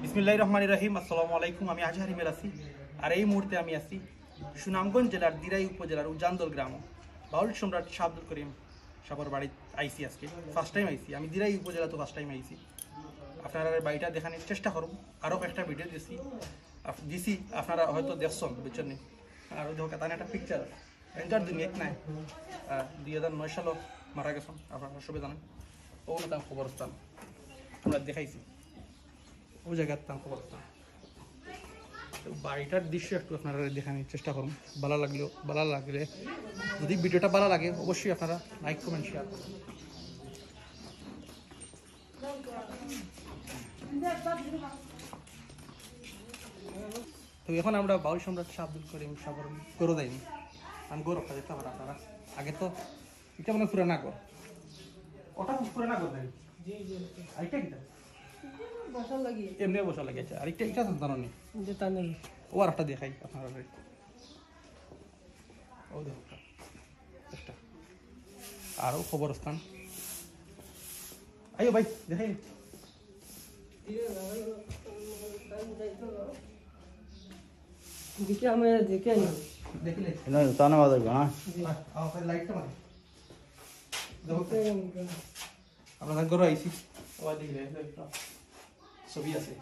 বিসমিল্লাহির রহমানির রহিম। আসসালামু আলাইকুম। আমি আজহারি মের আছি, আর এই মুহূর্তে আমি আছি সুনামগঞ্জ জেলার দিরাই উপজেলার উজানদল গ্রাম। বাউল সম্রাট শাহ আব্দুল করিম সাবর বাড়ি আইসি। আজকে ফার্স্ট টাইম আইসি আমি দিরাই উপজেলা, তো ফার্স্ট টাইম আইসি। আপনারা বাড়িটা দেখানোর চেষ্টা করুন। আরও একটা ভিডিও দিছি আপনারা হয়তো দেখছেন, বুঝছেন নি? আর দেখো তার একটা পিকচার এনকার দুনিয়া এক নাই 2009 সালও মারা গেছেন, আপনারা সবাই জানেন। ও না তার খবরস্থান আমরা দেখাইছি, ওই জায়গার তার খবরস্থান। তো বাড়িটার দৃশ্য একটু আপনারা দেখানোর চেষ্টা করুন। ভালো লাগলে যদি ভিডিওটা ভালো লাগে অবশ্যই আপনারা লাইক কমেন্ট শেয়ার করুন। তো এখন আমরা বাউল সম্রাট শাহ আব্দুল করিম সাবর গরো যাইনি, আমি গৌরবটা দেখতে পারেন আপনারা। আগে তো এটা মানে পুরানা গর, ওটা পুরানা গর নাই, আরেকটা কিটা এমনি বসা লাগিয়েছে, আরেকটা এটা সন্তান নেই। ও আর একটা দেখাই আপনারা, ও দেখো একটা আরও খবরস্থান। আইও ভাই দেখাই আমরা ঘরে আইসি, ছবি আছে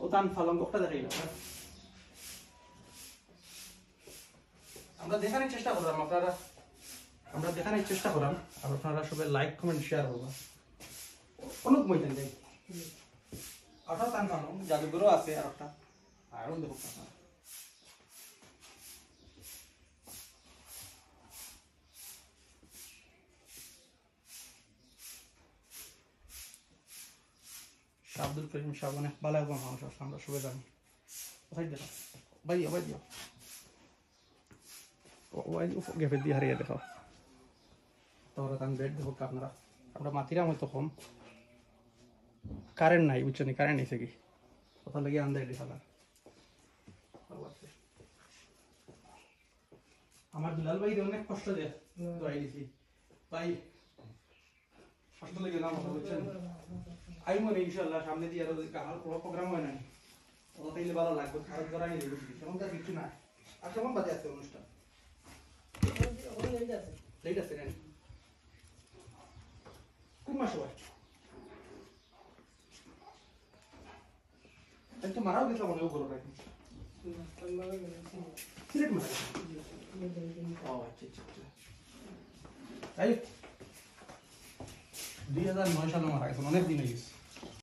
ও তান ফালঙ্গটা দেখাই না। আমরা দেখানোর চেষ্টা করলাম, আমরা দেখানোর চেষ্টা করলাম, আর আপনারা সবাই লাইক কমেন্ট শেয়ার করবেন। অনেক ময়দান যাই আঠাও তান ফালং জাদুঘরও আছে, আর একটা আরও দেখো আপনারা। আব্দুল করিম সাহেব অনেক ভালো একজন মানুষ আছে, আমরা সবাই জানি। কোথায় দেখো ভাই দিও গেফে দিয়ে হারিয়ে দেখো। তাহলে আমি বেড দেখো আপনারা। আমরা মাতিরাম হয়তো কম, কারেন্ট নাই, বুঝছেন? কারেন্ট এসে কি কোথা লেগে আন্দাজ দেখালাম। আমার দুলাল ভাই অনেক কষ্ট দেয় দিছি ভাই, কষ্ট লেগে না বুঝছেন। আই মনে ইনশাল্লাহ সামনে দিয়ে আরো কোনো প্রোগ্রাম হয় নাই, ওটাইলে ভালো লাগবে। খারাপ করা নিয়ে দেবো সেমন কাজ কিছু না। আর কেমন বাজে আছে অনুষ্ঠান? লেট আছে কেন? কোন মাস হয়? তো মারাও গেছিলাম মনে করো নাকি সিলেট মারা? ও আচ্ছা। তাই 2009 সালে মারা গেছেন, অনেক দিন হয়ে গেছে।